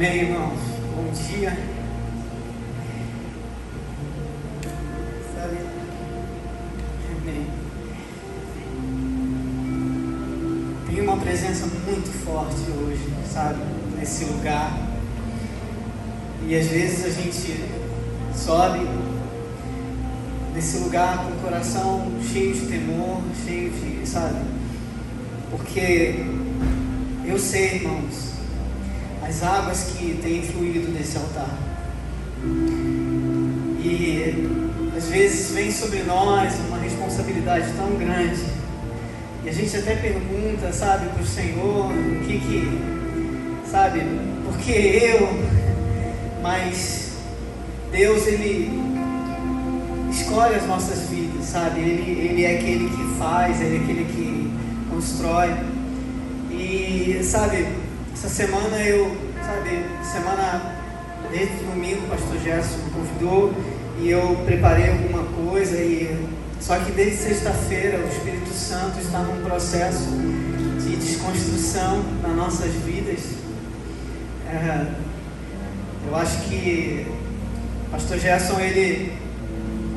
Amém, irmãos? Bom dia. Sabe? Amém. Tem uma presença muito forte hoje, sabe? Nesse lugar. E às vezes a gente sobe nesse lugar com o coração cheio de temor, cheio de, sabe? Porque eu sei, irmãos, as águas que têm fluído desse altar. E às vezes vem sobre nós uma responsabilidade tão grande. E a gente até pergunta, sabe, para o Senhor, o que, sabe, por que eu? Mas Deus, Ele escolhe as nossas vidas, sabe? Ele é aquele que faz, Ele é aquele que constrói. E, sabe, essa semana desde domingo o pastor Gerson me convidou e eu preparei alguma coisa, só que desde sexta-feira o Espírito Santo está num processo de desconstrução nas nossas vidas. Eu acho que o pastor Gerson,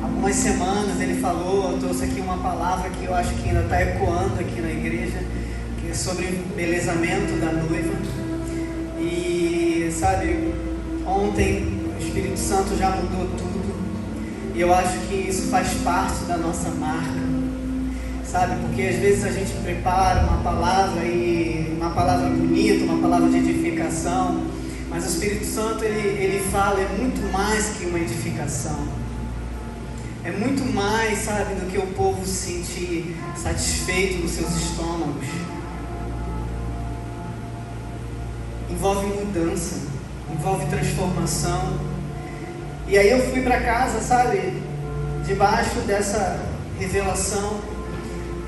algumas semanas ele falou, eu trouxe aqui uma palavra que eu acho que ainda está ecoando aqui na igreja, que é sobre o embelezamento da noiva. E sabe, ontem o Espírito Santo já mudou tudo, e eu acho que isso faz parte da nossa marca, sabe, porque às vezes a gente prepara uma palavra bonita, uma palavra de edificação, mas o Espírito Santo ele fala, é muito mais que uma edificação. É muito mais, sabe, do que o povo se sentir satisfeito nos seus estômagos. Envolve mudança, envolve transformação. E aí eu fui para casa, sabe, debaixo dessa revelação.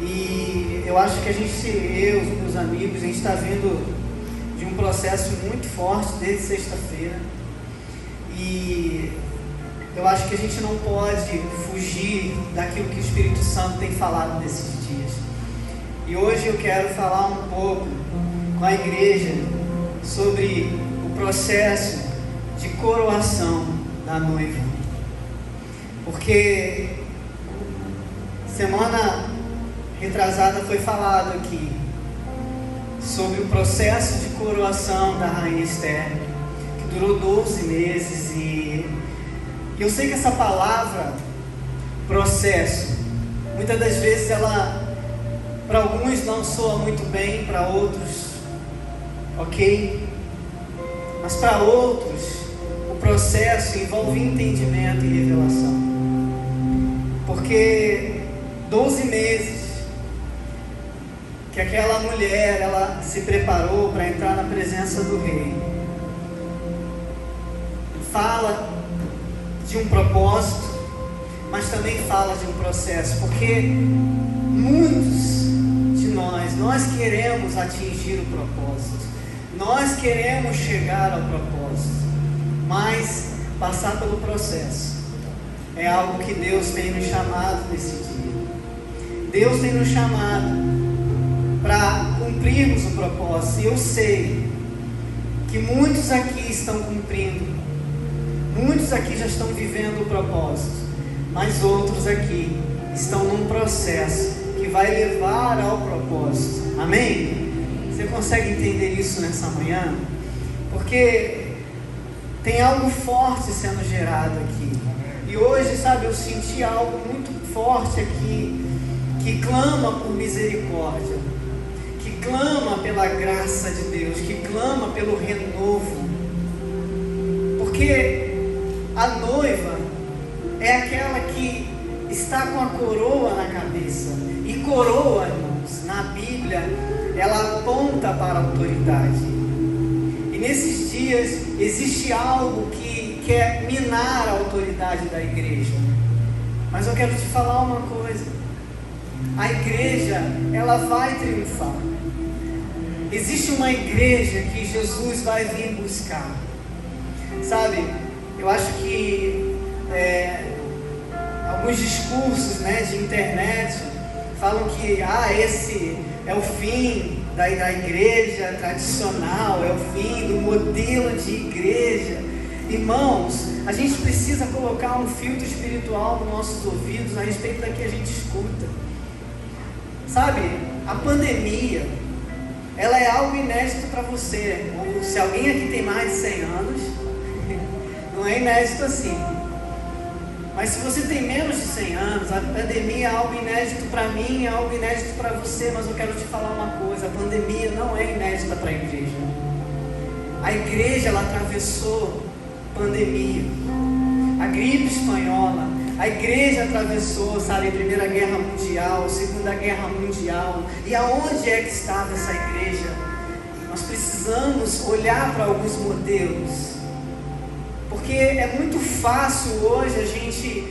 E eu acho que eu, os meus amigos, a gente está vindo de um processo muito forte desde sexta-feira. E eu acho que a gente não pode fugir daquilo que o Espírito Santo tem falado nesses dias. E hoje eu quero falar um pouco com a igreja sobre o processo de coroação da noiva. Porque semana retrasada foi falado aqui sobre o processo de coroação da rainha Esther, que durou 12 meses. E eu sei que essa palavra, processo, muitas das vezes ela, para alguns não soa muito bem, para outros, ok? Mas para outros, o processo envolve entendimento e revelação. Porque 12 meses que aquela mulher, ela se preparou para entrar na presença do rei, fala de um propósito, mas também fala de um processo, porque muitos de nós queremos atingir o propósito, nós queremos chegar ao propósito, mas passar pelo processo é algo que Deus tem nos chamado nesse dia. Deus tem nos chamado para cumprirmos o propósito, e eu sei que muitos aqui estão cumprindo, muitos aqui já estão vivendo o propósito, mas outros aqui estão num processo que vai levar ao propósito. Amém? Você consegue entender isso nessa manhã? Porque tem algo forte sendo gerado aqui. E hoje, sabe, eu senti algo muito forte aqui, que clama por misericórdia, que clama pela graça de Deus, que clama pelo renovo. Porque a noiva é aquela que está com a coroa na cabeça. E coroa, irmãos, na Bíblia, ela aponta para a autoridade. E nesses dias existe algo que quer minar a autoridade da igreja. Mas eu quero te falar uma coisa: a igreja, ela vai triunfar. Existe uma igreja que Jesus vai vir buscar. Sabe, eu acho que alguns discursos, de internet falam que esse é o fim, da igreja tradicional, é o fim do modelo de igreja. Irmãos, a gente precisa colocar um filtro espiritual nos nossos ouvidos a respeito da que a gente escuta. Sabe, a pandemia, ela é algo inédito para você. Se alguém aqui tem mais de 100 anos, não é inédito assim. Mas se você tem menos de 100 anos, a pandemia é algo inédito para mim, é algo inédito para você. Mas eu quero te falar uma coisa: a pandemia não é inédita para a igreja. A igreja, ela atravessou pandemia, a gripe espanhola, a igreja atravessou, sabe, a Primeira Guerra Mundial, a Segunda Guerra Mundial. E aonde é que estava essa igreja? Nós precisamos olhar para alguns modelos, porque é muito fácil hoje a gente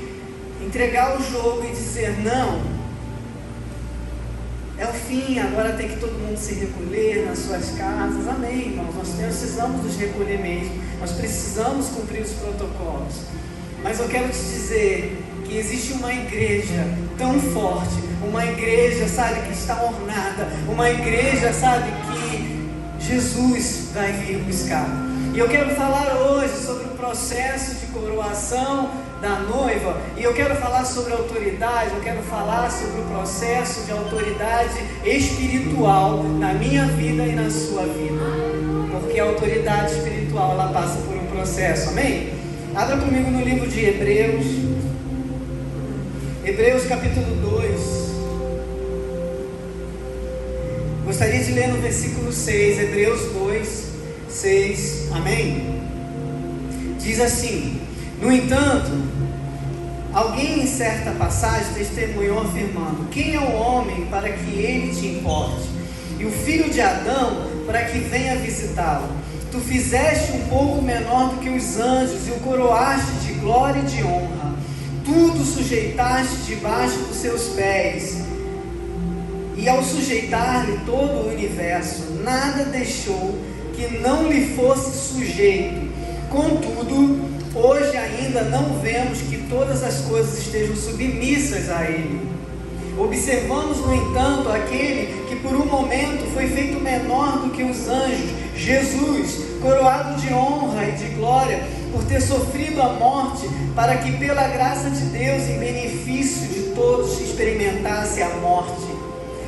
entregar o jogo e dizer: não, é o fim, agora tem que todo mundo se recolher nas suas casas. Amém, irmãos, nós precisamos nos recolher mesmo, nós precisamos cumprir os protocolos. Mas eu quero te dizer que existe uma igreja tão forte, uma igreja, sabe, que está ornada, uma igreja, sabe, que Jesus vai vir buscar. E eu quero falar hoje sobre o processo de coroação da noiva, e eu quero falar sobre autoridade, eu quero falar sobre o processo de autoridade espiritual na minha vida e na sua vida, porque a autoridade espiritual, ela passa por um processo, amém? Abra comigo no livro de Hebreus capítulo 2, gostaria de ler no versículo 6, Hebreus 2, 6, amém? Diz assim: no entanto, alguém em certa passagem testemunhou afirmando: quem é o homem para que ele te importe? E o filho de Adão para que venha visitá-lo? Tu fizeste um pouco menor do que os anjos e o coroaste de glória e de honra. Tudo sujeitaste debaixo dos seus pés. E ao sujeitar-lhe todo o universo, nada deixou que não lhe fosse sujeito. Contudo, hoje ainda não vemos que todas as coisas estejam submissas a ele. Observamos, no entanto, aquele que por um momento foi feito menor do que os anjos, Jesus, coroado de honra e de glória, por ter sofrido a morte, para que pela graça de Deus, em benefício de todos, experimentasse a morte.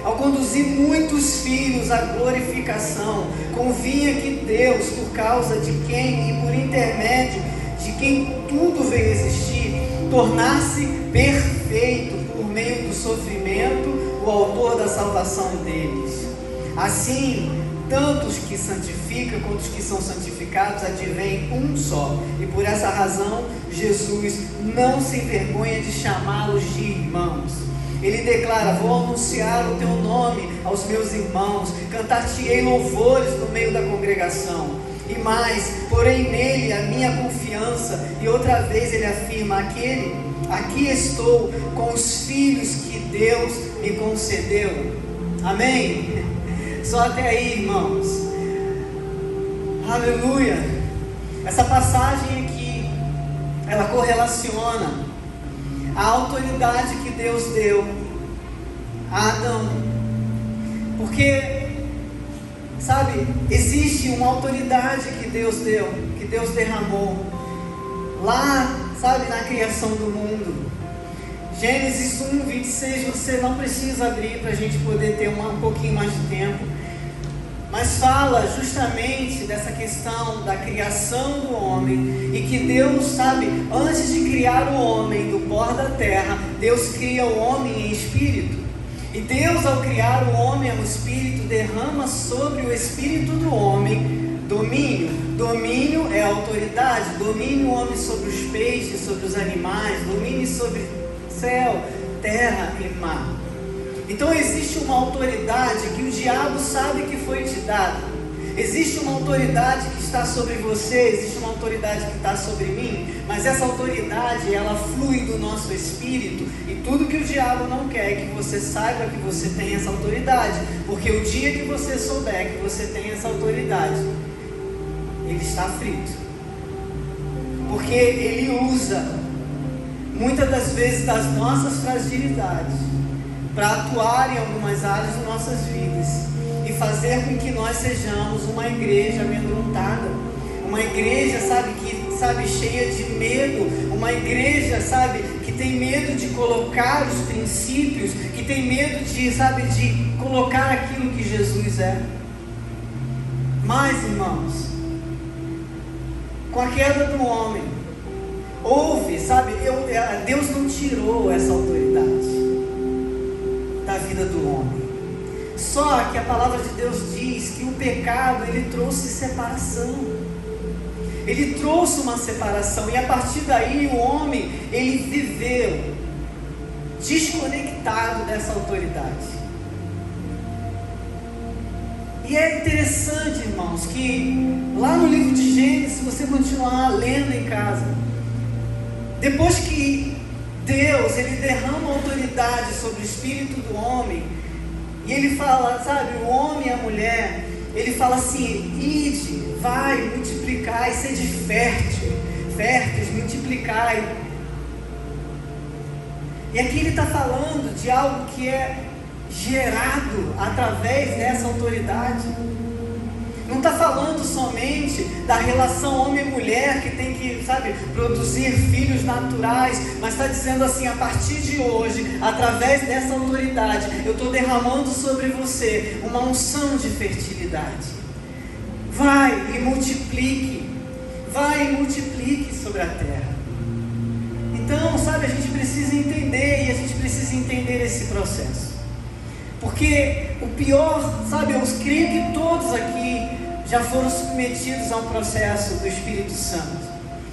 Ao conduzir muitos filhos à glorificação, convinha que Deus, por causa de quem e por intermédio de quem tudo veio existir, tornasse perfeito por meio do sofrimento o autor da salvação deles. Assim, tanto os que santificam quanto os que são santificados advém um só, e por essa razão Jesus não se envergonha de chamá-los de irmãos. Ele declara: vou anunciar o teu nome aos meus irmãos, cantar-te-ei louvores no meio da congregação. E mais, porém nele a minha confiança. E outra vez ele afirma: aqui estou com os filhos que Deus me concedeu. Amém? Só até aí, irmãos. Aleluia. Essa passagem aqui, ela correlaciona a autoridade que Deus deu a Adão. Porque, sabe, existe uma autoridade que Deus deu, que Deus derramou lá, sabe, na criação do mundo. Gênesis 1, 26, você não precisa abrir para a gente poder ter um pouquinho mais de tempo, mas fala justamente dessa questão da criação do homem, e que Deus, sabe, antes de criar o homem do pó da terra, Deus cria o homem em espírito. E Deus, ao criar o homem em espírito, derrama sobre o espírito do homem domínio. Domínio é autoridade. Domínio o homem sobre os peixes, sobre os animais, domínio sobre céu, terra e mar. Então existe uma autoridade que o diabo sabe que foi te dada. Existe uma autoridade que está sobre você, existe uma autoridade que está sobre mim, mas essa autoridade, ela flui do nosso espírito, e tudo que o diabo não quer é que você saiba que você tem essa autoridade, porque o dia que você souber que você tem essa autoridade, ele está aflito, porque ele usa muitas das vezes das nossas fragilidades para atuar em algumas áreas de nossas vidas. e fazer com que nós sejamos uma igreja amedrontada, uma igreja, cheia de medo, uma igreja, que tem medo de colocar os princípios, que tem medo de colocar aquilo que Jesus é. Mas, irmãos, com a queda do homem, Deus não tirou essa autoridade da vida do homem. Só que a palavra de Deus diz que o pecado, ele trouxe separação. Ele trouxe uma separação, e a partir daí o homem, ele viveu desconectado dessa autoridade. E é interessante, irmãos, que lá no livro de Gênesis, se você continuar lendo em casa, depois que Deus, ele derrama autoridade sobre o espírito do homem, e ele fala, o homem e a mulher, ele fala assim: ide, vai, multiplicai, sede férteis, multiplicai. E aqui ele está falando de algo que é gerado através dessa autoridade. Não está falando somente da relação homem e mulher que tem que, produzir filhos naturais, mas está dizendo assim: a partir de hoje, através dessa autoridade, eu estou derramando sobre você uma unção de fertilidade. Vai e multiplique sobre a terra. Então, a gente precisa entender, e a gente precisa entender esse processo. Porque o pior, eu creio que todos aqui já foram submetidos a um processo do Espírito Santo.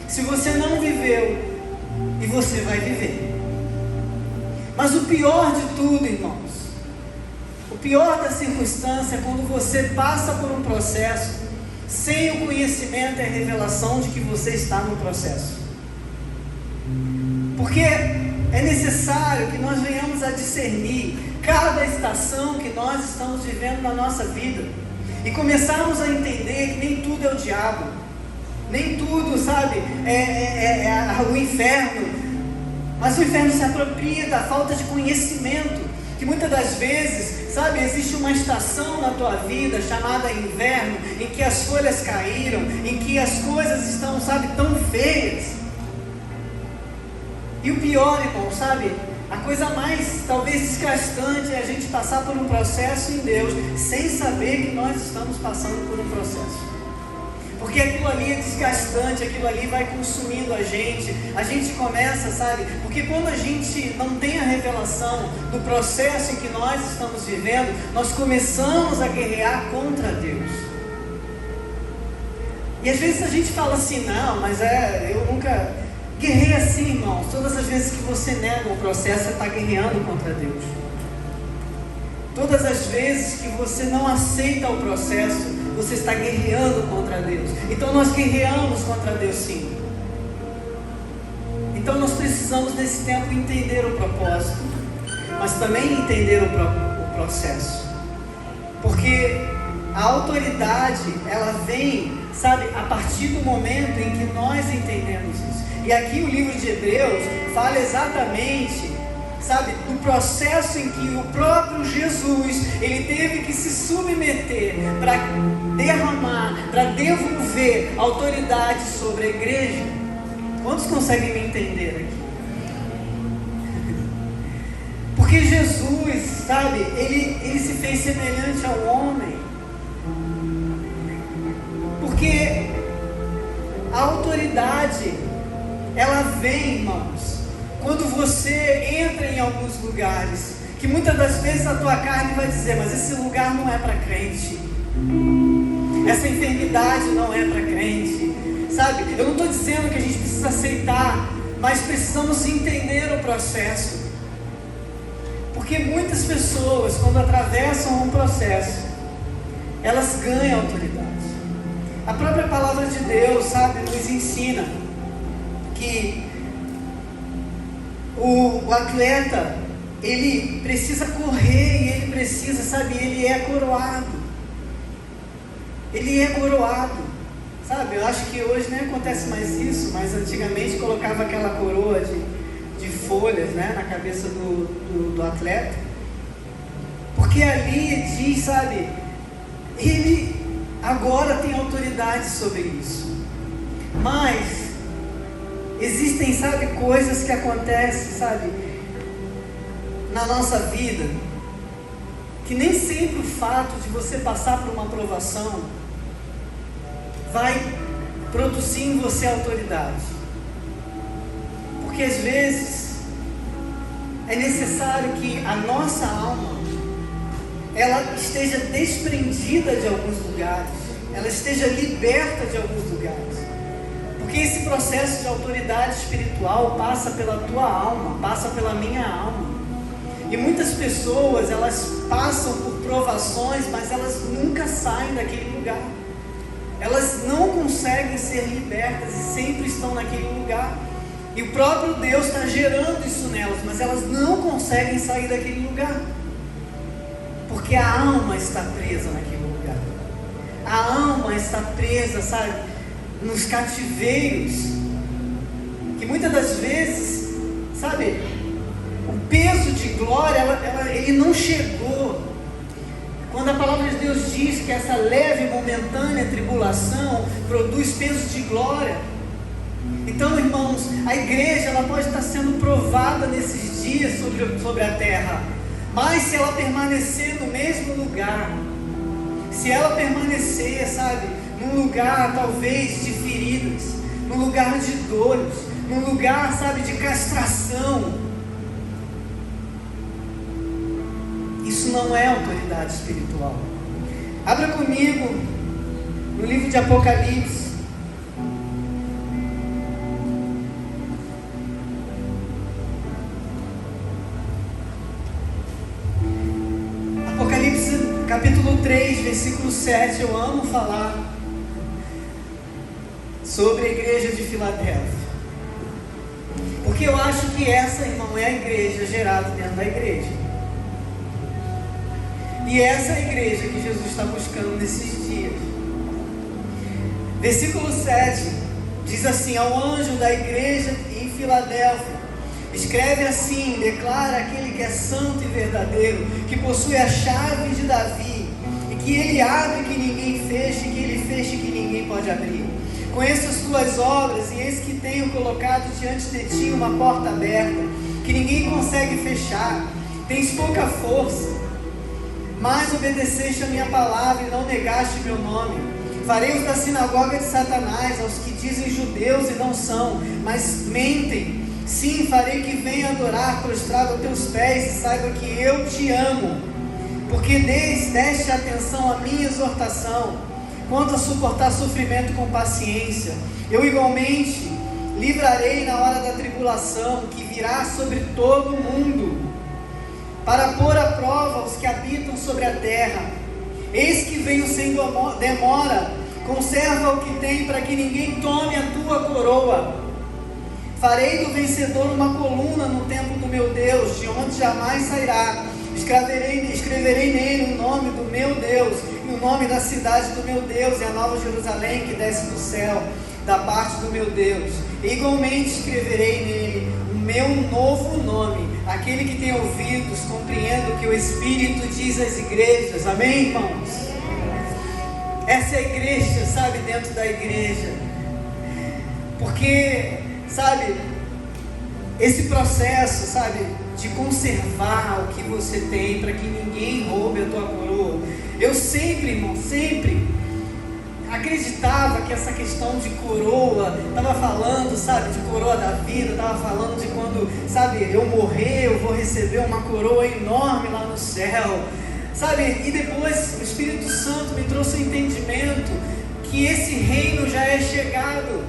Se você não viveu, e você vai viver. Mas o pior de tudo, irmãos, o pior da circunstância é quando você passa por um processo sem o conhecimento e a revelação de que você está no processo. Porque é necessário que nós venhamos a discernir cada estação que nós estamos vivendo na nossa vida, e começarmos a entender que nem tudo é o diabo, nem tudo, é o inferno, mas o inferno se apropria da falta de conhecimento, que muitas das vezes, existe uma estação na tua vida chamada inverno, em que as folhas caíram, em que as coisas estão, tão feias. E o pior, irmão, a coisa mais, talvez, desgastante é a gente passar por um processo em Deus, sem saber que nós estamos passando por um processo. Porque aquilo ali é desgastante, aquilo ali vai consumindo a gente começa, porque quando a gente não tem a revelação do processo em que nós estamos vivendo, nós começamos a guerrear contra Deus. E às vezes a gente fala assim: não, mas eu nunca guerrei assim, irmãos. Todas as vezes que você nega o processo, você está guerreando contra Deus. Todas as vezes que você não aceita o processo, você está guerreando contra Deus. Então nós guerreamos contra Deus, sim. Então nós precisamos nesse tempo entender o propósito, mas também entender o processo. Porque a autoridade, ela vem, a partir do momento em que nós entendemos isso. E aqui o livro de Hebreus fala exatamente, do processo em que o próprio Jesus, ele teve que se submeter para derramar, para devolver autoridade sobre a igreja. Quantos conseguem me entender aqui? Porque Jesus, ele se fez semelhante ao homem. Porque a autoridade, ela vem, irmãos, quando você entra em alguns lugares, que muitas das vezes a tua carne vai dizer: mas esse lugar não é para crente, essa enfermidade não é para crente, eu não estou dizendo que a gente precisa aceitar, mas precisamos entender o processo. Porque muitas pessoas, quando atravessam um processo, elas ganham autoridade. A própria palavra de Deus, nos ensina que o atleta, ele precisa correr, e ele precisa, ele é coroado. Ele é coroado. Eu acho que hoje nem acontece mais isso, mas antigamente colocava aquela coroa de folhas, na cabeça do atleta. Porque ali diz, Ele agora tem autoridade sobre isso. Mas existem, sabe, coisas que acontecem, sabe, na nossa vida, que nem sempre o fato de você passar por uma provação vai produzir em você autoridade. Porque às vezes é necessário que a nossa alma ela esteja desprendida de alguns lugares, ela esteja liberta de alguns lugares. Porque esse processo de autoridade espiritual passa pela tua alma, passa pela minha alma. E muitas pessoas, elas passam por provações, mas elas nunca saem daquele lugar. Elas não conseguem ser libertas e sempre estão naquele lugar. E o próprio Deus está gerando isso nelas, mas elas não conseguem sair daquele lugar. Porque a alma está presa naquele lugar. A alma está presa, sabe, nos cativeiros. Que muitas das vezes, sabe, o peso de glória, ele não chegou. Quando a palavra de Deus diz que essa leve e momentânea tribulação produz peso de glória. Então, irmãos, a igreja ela pode estar sendo provada nesses dias sobre a terra. Mas se ela permanecer no mesmo lugar, se ela permanecer, sabe, num lugar talvez de feridas, num lugar de dores, num lugar, sabe, de castração, isso não é autoridade espiritual. Abra comigo no livro de Apocalipse. Apocalipse capítulo 3, versículo 7. Eu amo falar sobre a igreja de Filadélfia, porque eu acho que essa, irmão, é a igreja gerada dentro da igreja. E essa é a igreja que Jesus está buscando nesses dias. Versículo 7 diz assim: ao anjo da igreja em Filadélfia, escreve assim: declara aquele que é santo e verdadeiro, que possui a chave de Davi, e que ele abre que ninguém feche, e que ele feche que ninguém pode abrir. Conheço as tuas obras, e eis que tenho colocado diante de ti uma porta aberta, que ninguém consegue fechar. Tens pouca força, mas obedeceste a minha palavra e não negaste meu nome. Farei-os da sinagoga de Satanás, aos que dizem judeus e não são, mas mentem. Sim, farei que venha adorar prostrado aos teus pés, e saiba que eu te amo, porque deste atenção à minha exortação, quanto a suportar sofrimento com paciência. Eu igualmente livrarei na hora da tribulação, que virá sobre todo o mundo, para pôr à prova os que habitam sobre a terra. Eis que venho sem demora, conserva o que tem, para que ninguém tome a tua coroa. Farei do vencedor uma coluna no templo do meu Deus, de onde jamais sairá. Escreverei nele o nome do meu Deus, e o nome da cidade do meu Deus, e a nova Jerusalém que desce do céu, da parte do meu Deus. E igualmente escreverei nele o meu novo nome. Aquele que tem ouvidos, compreenda o que o Espírito diz às igrejas. Amém, irmãos? Essa é a igreja, sabe, dentro da igreja. Porque, sabe, esse processo, sabe, de conservar o que você tem, para que ninguém roube a tua coroa. Eu sempre, irmão, sempre acreditava que essa questão de coroa, estava falando, sabe, de coroa da vida, estava falando de quando, sabe, eu morrer, eu vou receber uma coroa enorme lá no céu, sabe, e depois o Espírito Santo me trouxe o entendimento que esse reino já é chegado,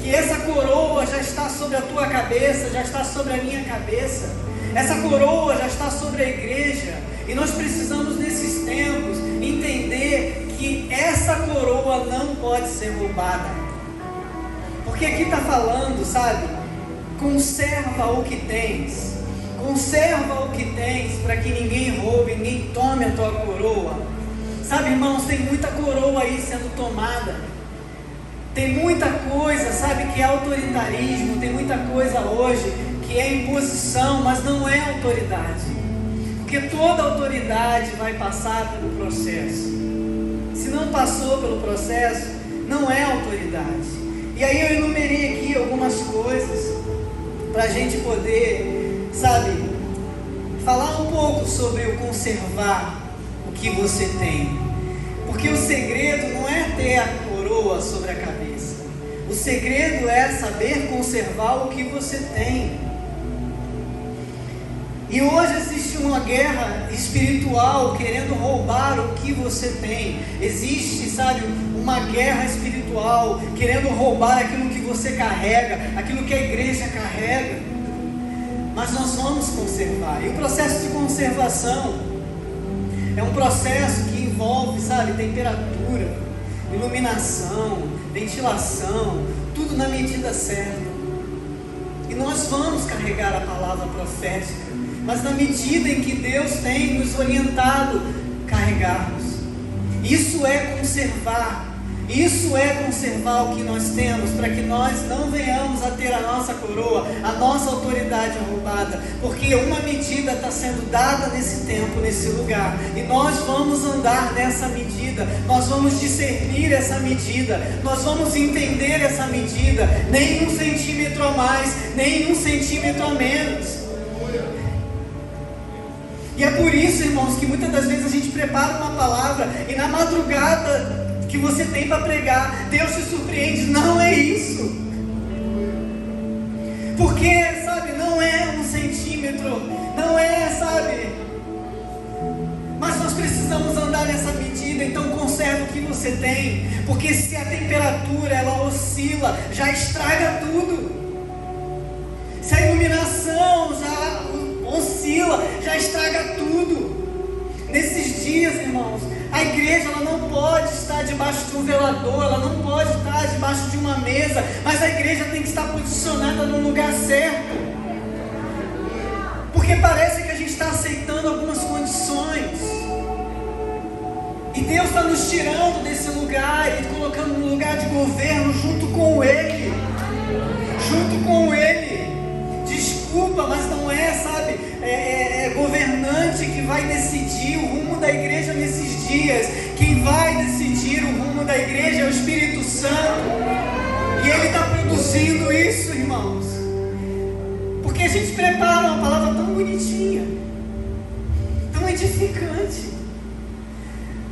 que essa coroa já está sobre a tua cabeça, já está sobre a minha cabeça, essa coroa já está sobre a igreja, e nós precisamos nesses tempos entender que essa coroa não pode ser roubada, porque aqui está falando, sabe, conserva o que tens, para que ninguém roube, ninguém tome a tua coroa. Sabe, irmãos, tem muita coroa aí sendo tomada, tem muita coisa, sabe, que é autoritarismo, tem muita coisa hoje que é imposição, mas não é autoridade, porque toda autoridade vai passar pelo processo. se não passou pelo processo, não é autoridade. E aí eu enumerei aqui algumas coisas para a gente poder, sabe, falar um pouco sobre o conservar o que você tem. Porque o segredo não é ter a coroa sobre a cabeça. O segredo é saber conservar o que você tem. E hoje existe uma guerra espiritual querendo roubar o que você tem. Existe, sabe, uma guerra espiritual querendo roubar aquilo que você carrega, aquilo que a igreja carrega. Mas nós vamos conservar. E o processo de conservação é um processo que envolve, sabe, temperatura, iluminação, ventilação, tudo na medida certa. E nós vamos carregar a palavra profética, mas na medida em que Deus tem nos orientado carregarmos. Isso é conservar. Isso é conservar o que nós temos, para que nós não venhamos a ter a nossa coroa, a nossa autoridade roubada, porque uma medida está sendo dada nesse tempo, nesse lugar, e nós vamos andar nessa medida, nós vamos discernir essa medida, nós vamos entender essa medida, nem 1 centímetro a mais, nem 1 centímetro a menos. E é por isso, irmãos, que muitas das vezes a gente prepara uma palavra e na madrugada que você tem para pregar, Deus te surpreende. Não é isso, porque, sabe, não é 1 centímetro, não é, sabe, mas nós precisamos andar nessa medida. Então conserva o que você tem, porque se a temperatura ela oscila, já estraga tudo. Se a iluminação já oscila, já estraga tudo. Nesses dias, irmãos, a igreja ela não pode estar debaixo de um velador, ela não pode estar debaixo de uma mesa, mas a igreja tem que estar posicionada no lugar certo, porque parece que a gente está aceitando algumas condições, e Deus está nos tirando desse lugar e colocando no lugar de governo junto com Ele, Desculpa, mas não é, sabe, governante que vai decidir o rumo da igreja nesses dias. Quem vai decidir o rumo da igreja é o Espírito Santo, e Ele está produzindo isso, irmãos, porque a gente prepara uma palavra tão bonitinha, tão edificante,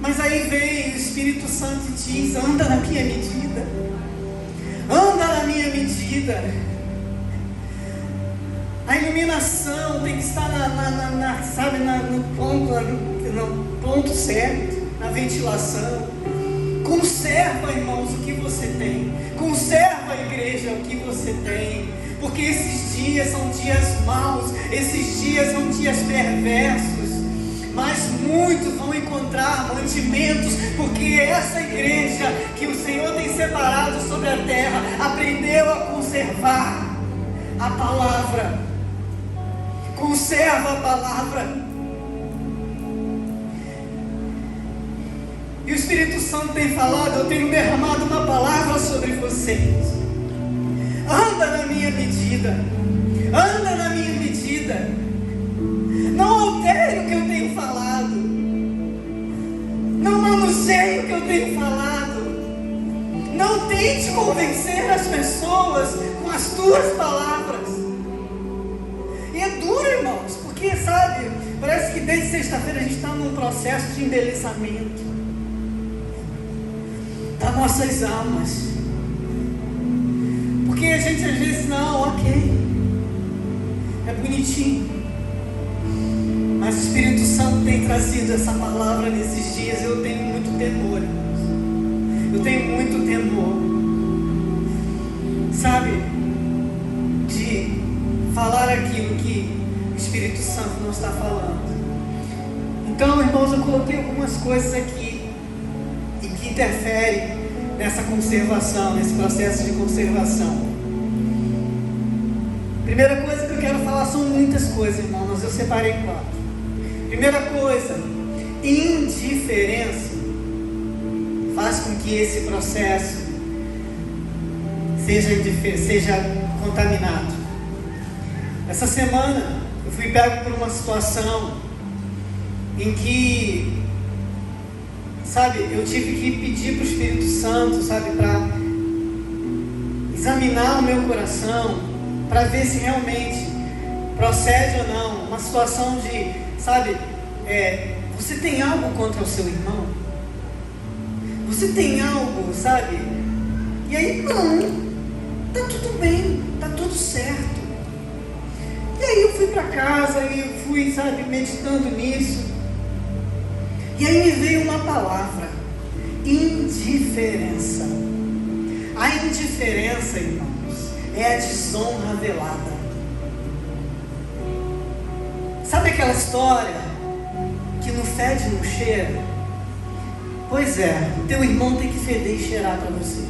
mas aí vem o Espírito Santo e diz: anda na minha medida, anda na minha medida. A iluminação tem que estar no ponto certo, na ventilação. Conserva, irmãos, o que você tem. Conserva, a igreja, o que você tem. Porque esses dias são dias maus, esses dias são dias perversos. Mas muitos vão encontrar mantimentos, porque essa igreja que o Senhor tem separado sobre a terra aprendeu a conservar a palavra. Conserva a palavra. E o Espírito Santo tem falado: eu tenho derramado uma palavra sobre vocês. Anda na minha medida. Anda na minha medida. Não altere o que eu tenho falado. Não manuseie o que eu tenho falado. Não tente convencer as pessoas com as tuas palavras. E é duro, irmãos, porque, sabe, parece que desde sexta-feira a gente está num processo de embelezamento das nossas almas. Porque a gente às vezes, não, ok, é bonitinho, mas o Espírito Santo tem trazido essa palavra nesses dias. Eu tenho muito temor, irmãos. Eu tenho muito temor, sabe, de falar aquilo que o Espírito Santo não está falando. Então, irmãos, eu coloquei algumas coisas aqui e que interferem nessa conservação, nesse processo de conservação. Primeira coisa que eu quero falar, são muitas coisas, irmãos, mas eu separei 4. Primeira coisa, indiferença faz com que esse processo seja contaminado. Essa semana eu fui pego por uma situação em que sabe, eu tive que pedir para o Espírito Santo, sabe, para examinar o meu coração, para ver se realmente procede ou não, uma situação de, sabe, você tem algo contra o seu irmão? Você tem algo, sabe? E aí, não, tá tudo bem, tá tudo certo. E aí eu fui para casa e eu fui, sabe, meditando nisso. E aí me veio uma palavra: indiferença. A indiferença, irmãos, é a desonra velada. Sabe aquela história que não fede, não cheira? Pois é, teu irmão tem que feder e cheirar para você.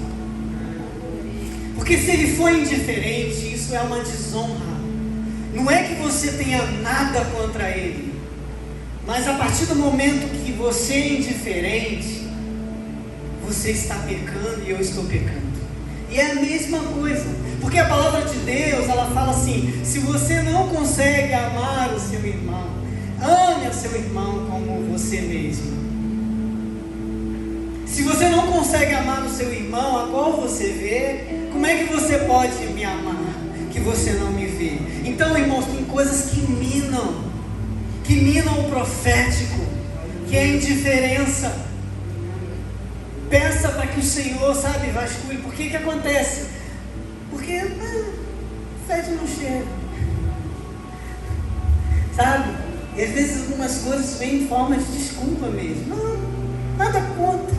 Porque se ele for indiferente, isso é uma desonra. Não é que você tenha nada contra ele, mas a partir do momento que você é indiferente, você está pecando e eu estou pecando. E é a mesma coisa, porque a palavra de Deus, ela fala assim: se você não consegue amar o seu irmão, ame o seu irmão como você mesmo. Se você não consegue amar o seu irmão, a qual você vê, como é que você pode me amar, que você não me vê? Então, irmãos, tem coisas que minam o profético, que é a indiferença. Peça para que o Senhor, sabe, vasculhe. Por que acontece? Porque fede no cheiro, sabe? E às vezes algumas coisas vêm em forma de desculpa mesmo. Não, nada contra,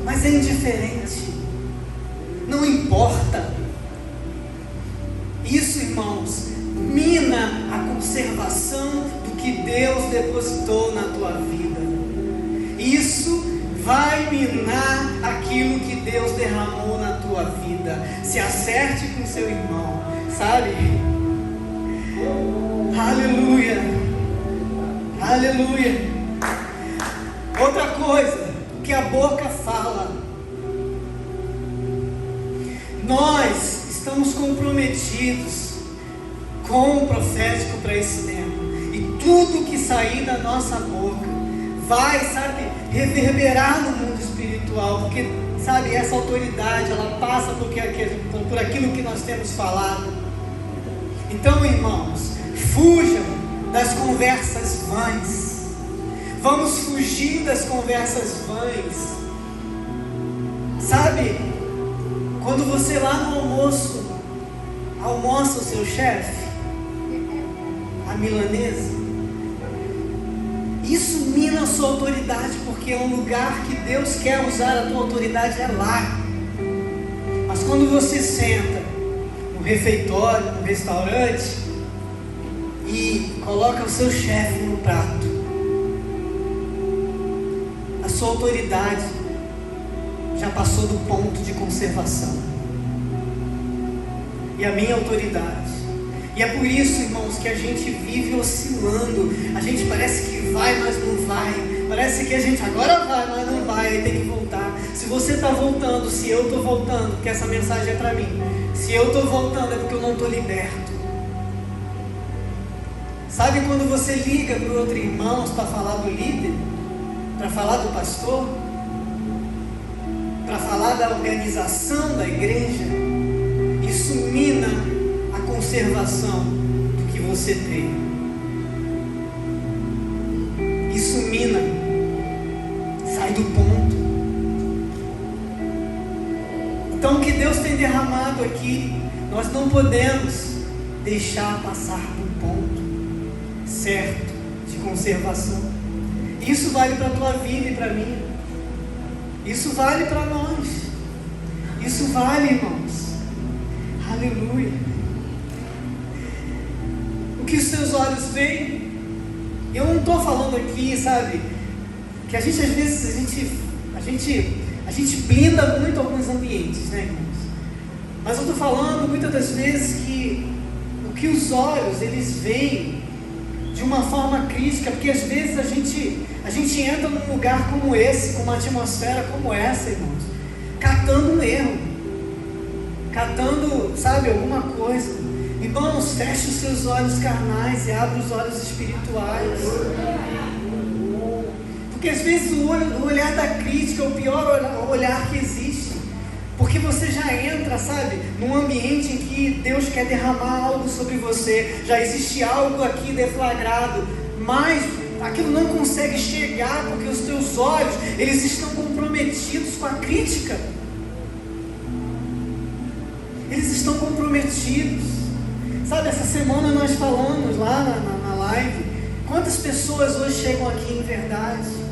mas é indiferente. Não importa. Isso, irmãos, mina a conservação do que Deus depositou na tua vida. Isso vai minar aquilo que Deus derramou na tua vida. Se acerte com seu irmão, sabe? Aleluia, aleluia. Outra coisa, o que a boca fala. Nós estamos comprometidos com o profético para esse tempo, e tudo que sair da nossa boca vai, sabe, reverberar no mundo espiritual, porque, sabe, essa autoridade, ela passa por aquilo que nós temos falado. Então, irmãos, fujam das conversas vãs. Vamos fugir das conversas vãs. Sabe, quando você lá no almoço almoça o seu chefe, a milanesa, isso mina a sua autoridade, porque é um lugar que Deus quer usar a tua autoridade, é lá. Mas quando você senta no refeitório, no restaurante, e coloca o seu chefe no prato, a sua autoridade já passou do ponto de conservação. E a minha autoridade. E é por isso, irmãos, que a gente vive oscilando. A gente parece que vai, mas não vai. Parece que a gente agora vai, mas não vai, aí tem que voltar. Se você está voltando, se eu estou voltando, porque essa mensagem é para mim. Se eu estou voltando é porque eu não estou liberto. Sabe quando você liga para o outro irmão para falar do líder? Para falar do pastor? Para falar da organização da igreja? Isso mina a conservação do que você tem. Isso mina. Sai do ponto. Então o que Deus tem derramado aqui, nós não podemos deixar passar do ponto certo de conservação. Isso vale para a tua vida e para a minha. Isso vale para nós. Isso vale, irmãos. Aleluia. O que os seus olhos veem, eu não estou falando aqui, sabe, que a gente às vezes a gente blinda muito alguns ambientes, né, irmãos? Mas eu estou falando muitas das vezes que o que os olhos eles veem de uma forma crítica, porque às vezes a gente entra num lugar como esse, com uma atmosfera como essa, irmãos, catando um erro, catando, sabe, alguma coisa. Irmãos, feche os seus olhos carnais e abra os olhos espirituais, Porque às vezes o olhar da crítica é o pior olhar que existe. Porque você já entra, sabe, num ambiente em que Deus quer derramar algo sobre você. Já existe algo aqui deflagrado, mas aquilo não consegue chegar porque os teus olhos, eles estão comprometidos com a crítica. Eles estão comprometidos. Sabe, essa semana nós falamos lá na live, quantas pessoas hoje chegam aqui em verdade?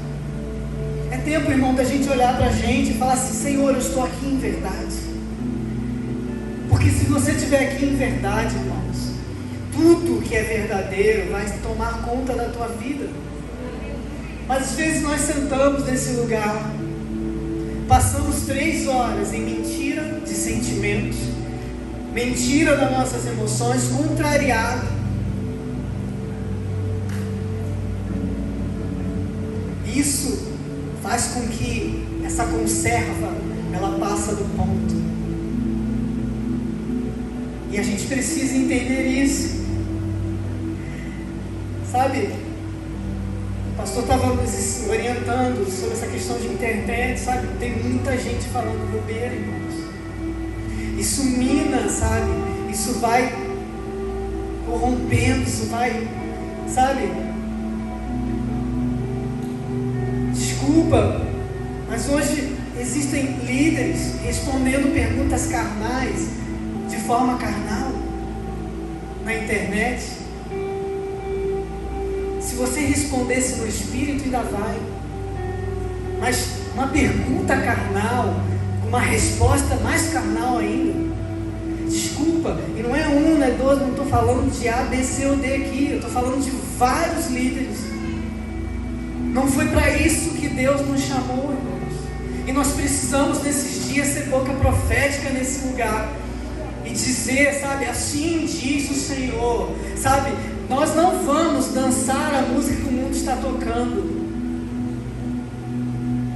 É tempo, irmão, da gente olhar para a gente e falar assim: Senhor, eu estou aqui em verdade. Porque se você estiver aqui em verdade, irmãos, tudo que é verdadeiro vai tomar conta da tua vida. Mas às vezes nós sentamos nesse lugar, passamos 3 horas em mentira de sentimentos, mentira das nossas emoções, contrariado. Isso faz com que essa conserva, ela passa do ponto. E a gente precisa entender isso. Sabe, o pastor estava nos orientando sobre essa questão de internet, sabe? Tem muita gente falando bobeira, irmãos. Isso mina, sabe? Isso vai corrompendo, isso vai, sabe? Desculpa, mas hoje existem líderes respondendo perguntas carnais de forma carnal na internet. Se você respondesse no espírito, ainda vai, mas uma pergunta carnal, uma resposta mais carnal ainda. Desculpa, e não é um, não é 2, não estou falando de A, B, C ou D aqui, eu estou falando de vários líderes. Não foi para isso que Deus nos chamou, irmãos. E nós precisamos nesses dias ser boca profética nesse lugar e dizer, sabe, assim diz o Senhor, sabe, nós não vamos dançar a música que o mundo está tocando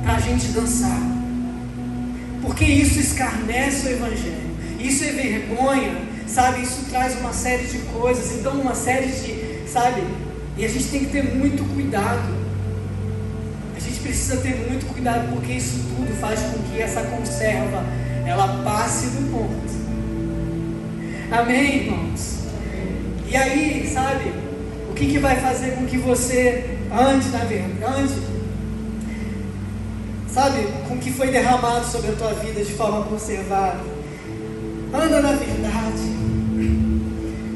para a gente dançar, porque isso escarnece o Evangelho, isso é vergonha, sabe, isso traz uma série de coisas, então uma série de, sabe, e a gente tem que ter muito cuidado. A gente precisa ter muito cuidado, porque isso tudo faz com que essa conserva, ela passe do ponto. Amém, irmãos? E aí, sabe, o que vai fazer com que você ande na verdade, sabe, com o que foi derramado sobre a tua vida de forma conservada? Anda na verdade.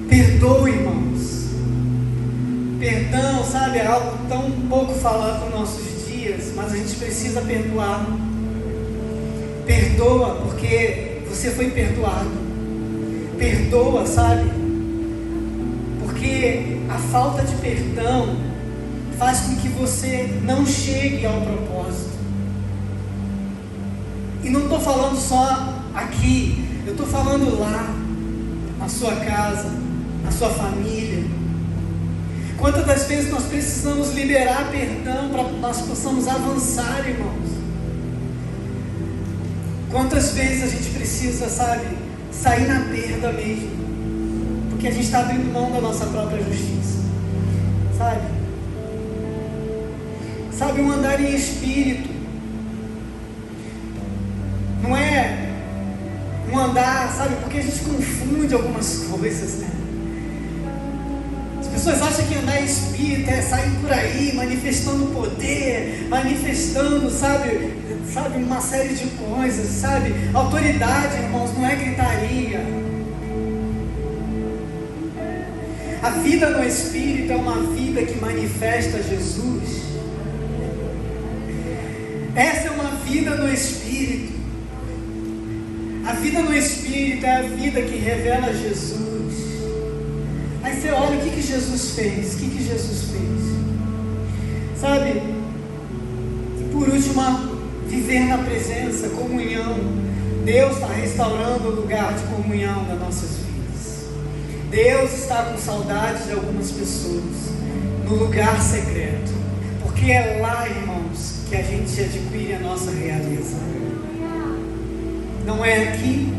Perdoa, irmãos. Perdão, sabe, é algo tão pouco falado nos nossos dias, mas a gente precisa perdoar. Perdoa, porque você foi perdoado. Perdoa, sabe, porque a falta de perdão faz com que você não chegue ao propósito. E não estou falando só aqui, eu estou falando lá, na sua casa, na sua família. Quantas das vezes nós precisamos liberar perdão para que nós possamos avançar, irmãos? Quantas vezes a gente precisa, sabe, sair na perda mesmo, porque a gente está abrindo mão da nossa própria justiça, sabe, um andar em espírito, não é um andar, sabe, porque a gente confunde algumas coisas, né? As pessoas acham que andar em espírito é sair por aí manifestando poder, manifestando, sabe, uma série de coisas, sabe? Autoridade, irmãos, não é gritaria. A vida no Espírito é uma vida que manifesta Jesus. Essa é uma vida no Espírito. A vida no Espírito é a vida que revela Jesus. Aí você olha, o que Jesus fez? O que Jesus fez? Sabe? E por último, viver na presença, comunhão. Deus está restaurando o lugar de comunhão das nossas vidas. Deus está com saudade de algumas pessoas no lugar secreto, porque é lá, irmãos, que a gente adquire a nossa realeza. Não é aqui,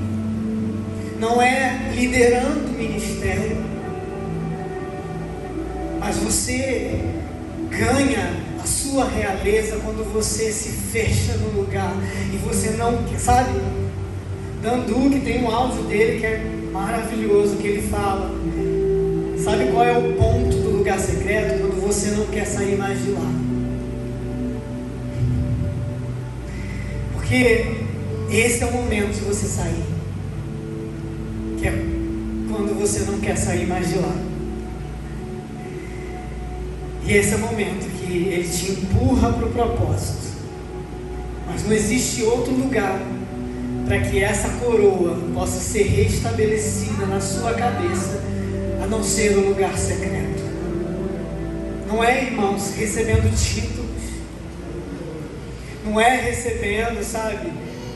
não é liderando o ministério, mas você ganha a sua realeza quando você se fecha no lugar e você não quer, sabe? Dandu, que tem um áudio dele que é maravilhoso, que ele fala, sabe qual é o ponto do lugar secreto? Quando você não quer sair mais de lá. Porque esse é o momento de você sair, que é quando você não quer sair mais de lá. E esse é o momento que ele te empurra para o propósito. Mas não existe outro lugar para que essa coroa possa ser restabelecida na sua cabeça, a não ser o lugar secreto. Não é, irmãos, recebendo títulos, não é recebendo, sabe,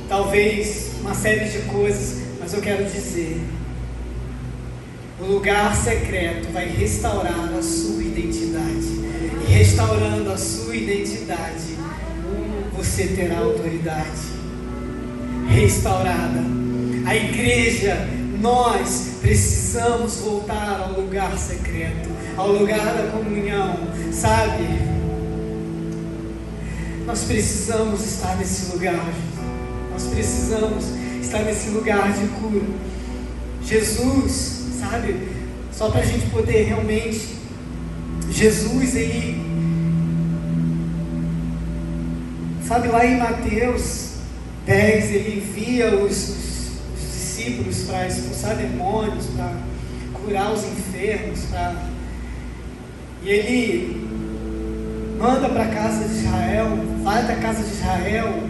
talvez uma série de coisas, mas eu quero dizer, o lugar secreto vai restaurar a sua identidade. E restaurando a sua identidade, você terá autoridade restaurada. A igreja, nós precisamos voltar ao lugar secreto, ao lugar da comunhão, sabe? Nós precisamos estar nesse lugar. Nós precisamos estar nesse lugar de cura. Jesus, sabe? Só para a gente poder realmente, Jesus, ele, sabe, lá em Mateus 10, ele envia os discípulos para expulsar demônios, para curar os enfermos, e ele manda para a casa de Israel, vai da casa de Israel,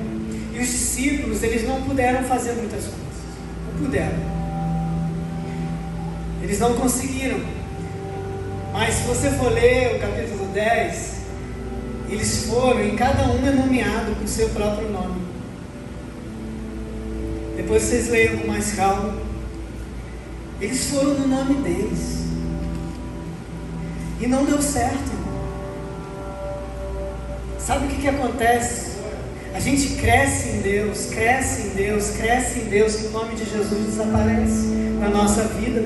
e os discípulos, eles não puderam fazer muitas coisas, não puderam, eles não conseguiram. Mas se você for ler o capítulo 10, eles foram, e cada um é nomeado com o seu próprio nome. Depois vocês leiam com mais calma. Eles foram no nome deles. E não deu certo, irmão. Sabe o que acontece? A gente cresce em Deus, cresce em Deus, cresce em Deus, que o nome de Jesus desaparece na nossa vida.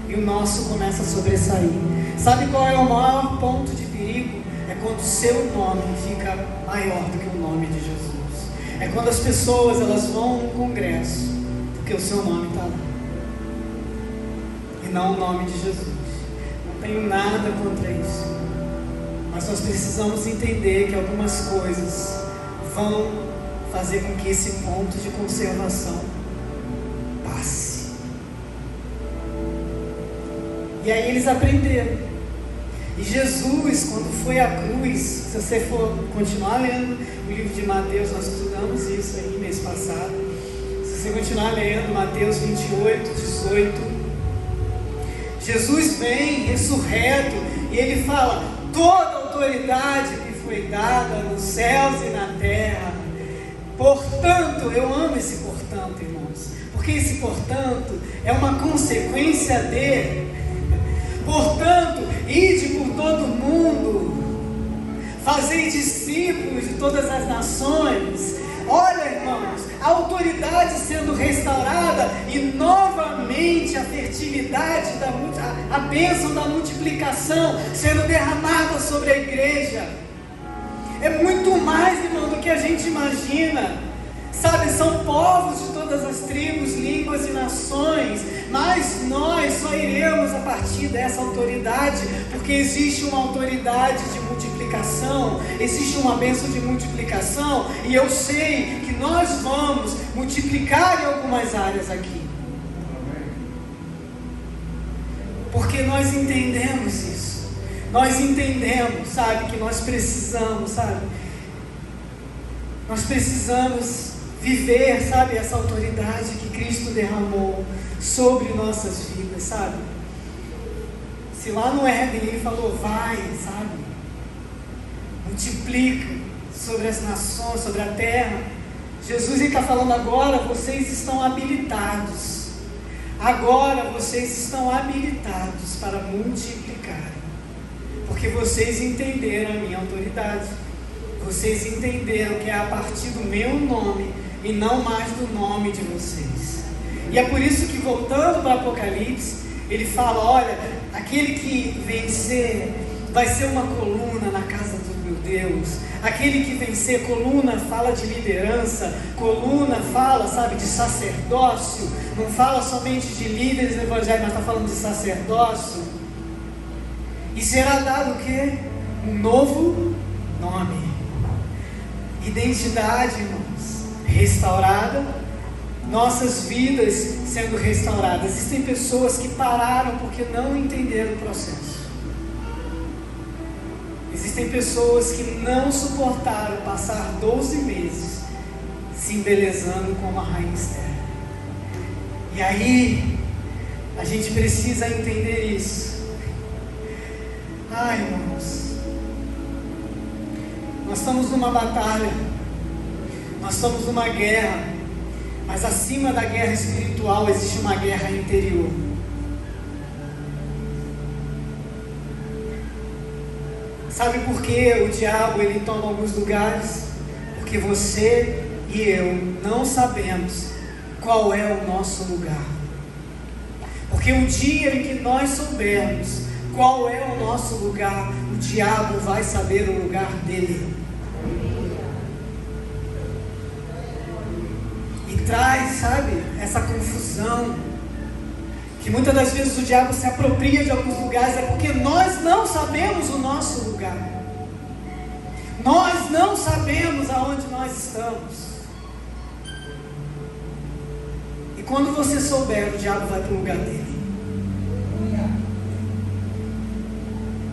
E o nosso começa a sobressair. Sabe qual é o maior ponto de perigo? É quando o seu nome fica maior do que o nome de Jesus. É quando as pessoas, elas vão no congresso porque o seu nome está lá e não o nome de Jesus. Não tenho nada contra isso, mas nós precisamos entender que algumas coisas vão fazer com que esse ponto de conservação passe. E aí eles aprenderam. E Jesus, quando foi à cruz, se você for continuar lendo o livro de Mateus, nós estudamos isso aí mês passado. Se você continuar lendo Mateus 28, 18, Jesus vem ressurreto e ele fala: toda autoridade me foi dada nos céus e na terra. Portanto, eu amo esse portanto, irmãos, porque esse portanto é uma consequência de. Portanto, ide por todo o mundo, fazei discípulos de todas as nações. Olha, irmãos, a autoridade sendo restaurada e novamente a fertilidade, a bênção da multiplicação sendo derramada sobre a igreja. É muito mais, irmão, do que a gente imagina. Sabe, são povos de todas as tribos, línguas e nações, mas nós só iremos a partir dessa autoridade, porque existe uma autoridade de multiplicação, existe uma bênção de multiplicação, e eu sei que nós vamos multiplicar em algumas áreas aqui, porque nós entendemos isso, nós entendemos, sabe, que nós precisamos, sabe, nós precisamos viver, sabe, essa autoridade que Cristo derramou sobre nossas vidas, sabe? Se lá no Éden ele falou, vai, sabe, multiplica sobre as nações, sobre a terra, Jesus está falando agora, vocês estão habilitados, agora vocês estão habilitados para multiplicar, porque vocês entenderam a minha autoridade, vocês entenderam que é a partir do meu nome e não mais do nome de vocês. E é por isso que, voltando para Apocalipse, ele fala, olha, aquele que vencer vai ser uma coluna na casa do meu Deus. Aquele que vencer, coluna fala de liderança, coluna fala, sabe, de sacerdócio, não fala somente de líderes no evangelho, mas está falando de sacerdócio. E será dado o quê? Um novo nome. Identidade, irmãos, restaurada, nossas vidas sendo restauradas. Existem pessoas que pararam porque não entenderam o processo. Existem pessoas que não suportaram passar 12 meses se embelezando como a rainha Esther. E aí, a gente precisa entender isso. Ai, irmãos, nós estamos numa batalha, nós estamos numa guerra, mas acima da guerra espiritual existe uma guerra interior. Sabe por que o diabo ele toma alguns lugares? Porque você e eu não sabemos qual é o nosso lugar. Porque o dia em que nós soubermos qual é o nosso lugar, o diabo vai saber o lugar dele. E traz, sabe, essa confusão, que muitas das vezes o diabo se apropria de alguns lugares, é porque nós não sabemos o nosso lugar. Nós não sabemos aonde nós estamos. E quando você souber, o diabo vai para o lugar dele.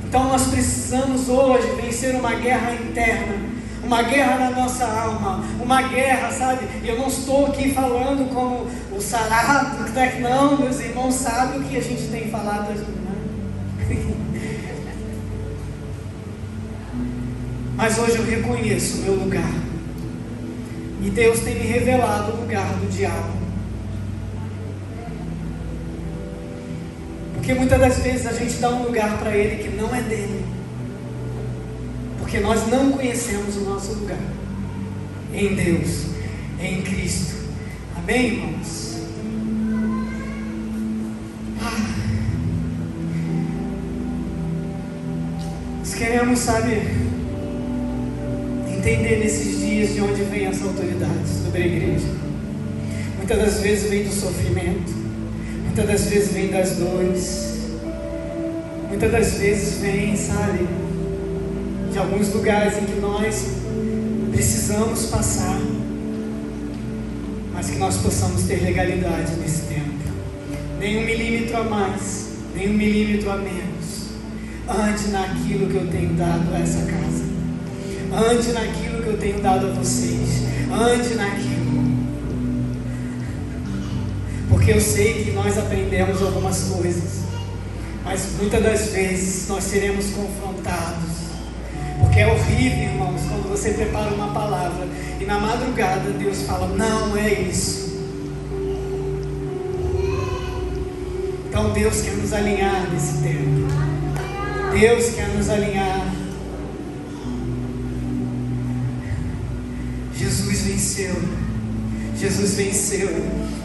Então nós precisamos hoje vencer uma guerra interna, uma guerra na nossa alma, uma guerra, sabe? E eu não estou aqui falando como o sarado, não, meus irmãos sabem o que a gente tem falado, né? Mas hoje eu reconheço o meu lugar, e Deus tem me revelado o lugar do diabo. Porque muitas das vezes a gente dá um lugar para ele que não é dele, porque nós não conhecemos o nosso lugar em Deus, em Cristo. Amém, irmãos? Nós queremos, sabe, entender nesses dias de onde vem essa autoridade sobre a igreja. Muitas das vezes vem do sofrimento, muitas das vezes vem das dores, muitas das vezes vem, sabe, de alguns lugares em que nós precisamos passar, mas que nós possamos ter legalidade nesse tempo. Nem 1 milímetro a mais, nem 1 milímetro a menos. Ande naquilo que eu tenho dado a essa casa, ande naquilo que eu tenho dado a vocês, ande naquilo. Porque eu sei que nós aprendemos algumas coisas, mas muitas das vezes nós seremos confrontados. Porque é horrível, irmãos, quando você prepara uma palavra e na madrugada Deus fala, não é isso. Então Deus quer nos alinhar nesse tempo. Deus quer nos alinhar. Jesus venceu. Jesus venceu.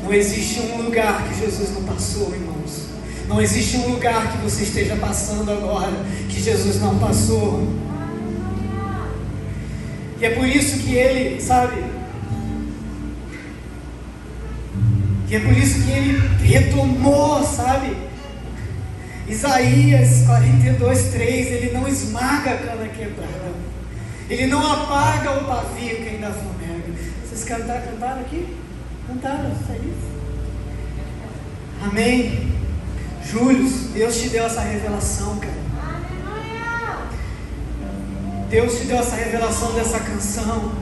Não existe um lugar que Jesus não passou, irmãos. Não existe um lugar que você esteja passando agora que Jesus não passou. E é por isso que ele, sabe, e é por isso que ele retomou, sabe, Isaías 42:3, ele não esmaga a cana quebrada, ele não apaga o pavio que ainda fumega. Vocês cantaram aqui? Cantaram, isso aí? Amém? Júlio, Deus te deu essa revelação, cara. Deus te deu essa revelação dessa canção.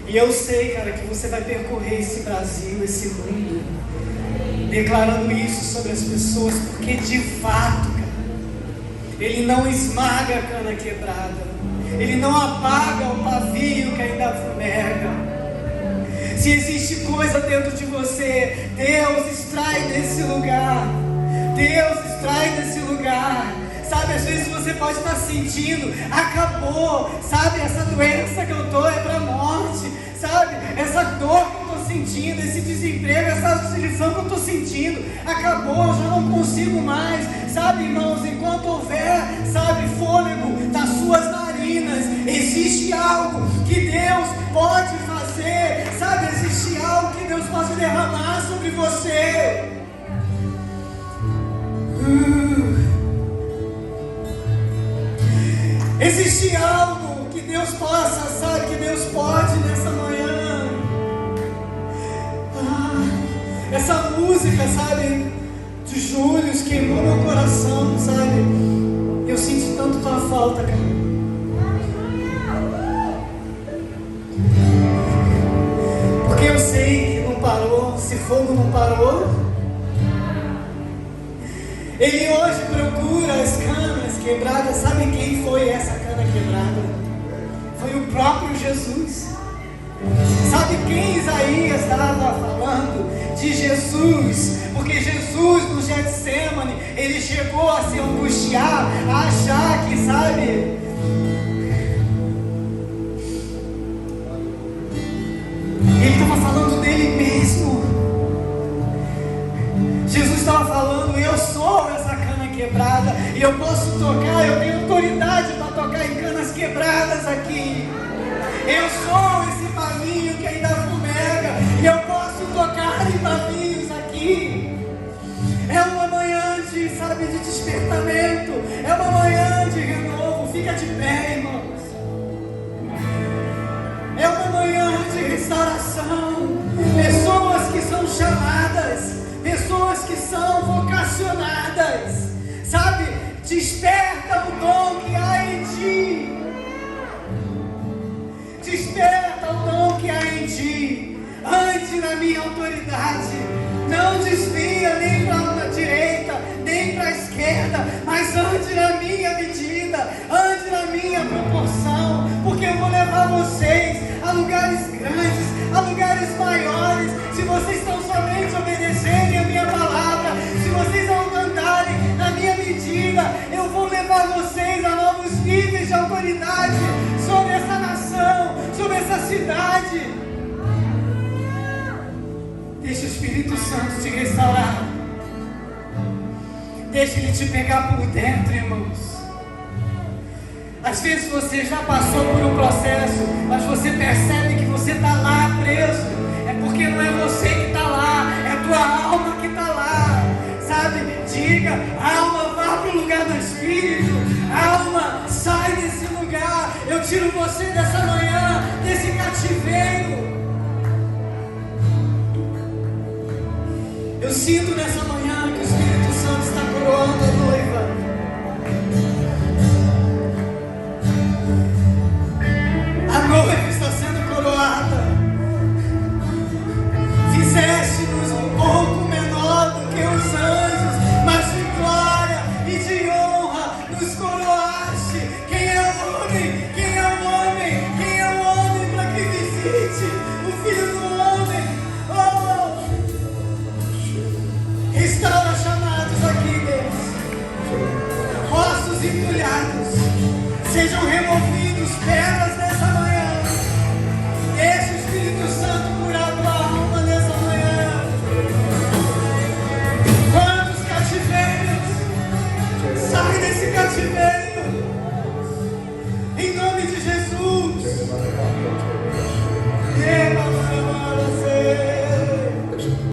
E eu sei, cara, que você vai percorrer esse Brasil, esse mundo, declarando isso sobre as pessoas, porque de fato, cara, Ele não esmaga a cana quebrada, Ele não apaga o pavio que ainda fumega. Se existe coisa dentro de você, Deus extrai desse lugar. Deus extrai desse lugar. Sabe, às vezes você pode estar sentindo, acabou, sabe, essa doença que eu estou é para a morte, sabe, essa dor que eu estou sentindo, esse desemprego, essa aflição que eu estou sentindo, acabou, eu já não consigo mais, sabe, irmãos, enquanto houver, sabe, fôlego nas suas narinas, ruínas. Existe algo que Deus pode fazer, sabe? Existe algo que Deus pode derramar sobre você. Existe algo que Deus possa, sabe? Que Deus pode nessa manhã. Essa música, sabe? De Júlio queimou meu coração, sabe? Eu senti tanto tua falta, cara. Porque eu sei que não parou. Se fogo não parou, Ele hoje procura as canas quebradas. Sabe quem foi essa cana quebrada? Foi o próprio Jesus. Sabe quem Isaías estava falando? De Jesus. Porque Jesus no Getsemane, ele chegou a se angustiar, a achar que, sabe, ele estava falando dele mesmo. Jesus estava falando: eu sou essa cana quebrada, e eu posso tocar, eu tenho autoridade para tocar em canas quebradas aqui. Eu sou esse pavinho que ainda fumega, e eu posso tocar em pavinhos aqui. É uma manhã de, sabe, de despertamento, é uma manhã de renovo. Fica de pé, irmãos. É uma manhã de restauração. Pessoas que são chamadas, pessoas que são vocacionadas, sabe? Desperta o dom que há em ti. Desperta o dom que há em ti. Ande na minha autoridade. Não desvia nem para a direita, nem para a esquerda, mas ande na minha medida, ande na minha proporção, porque eu vou levar vocês a lugares grandes, a lugares maiores, se vocês estão somente obedecerem a minha palavra, se vocês não andarem na minha medida, eu vou levar vocês a novos níveis de autoridade sobre essa nação, sobre essa cidade. Deixa o Espírito Santo te restaurar. Deixa Ele te pegar por dentro, irmãos. Às vezes você já passou por um processo, mas você percebe que você está lá preso. É porque não é você que está lá, é a tua alma que está lá. Sabe? Diga: alma, vá para o lugar do Espírito. Alma, sai desse lugar. Eu tiro você dessa manhã, desse cativeiro. Eu sinto nessa manhã que o Espírito Santo está coroando a noiva. A noiva está sendo coroada. Fizeste-nos um pouco menor do que os anjos, mas de glória e de honra nos coroaste. Quem é o homem? Quem é o homem? Quem é o homem para que visite o Filho do Homem? Restaura chamados aqui, Deus. Ossos entulhados sejam removidos, pedras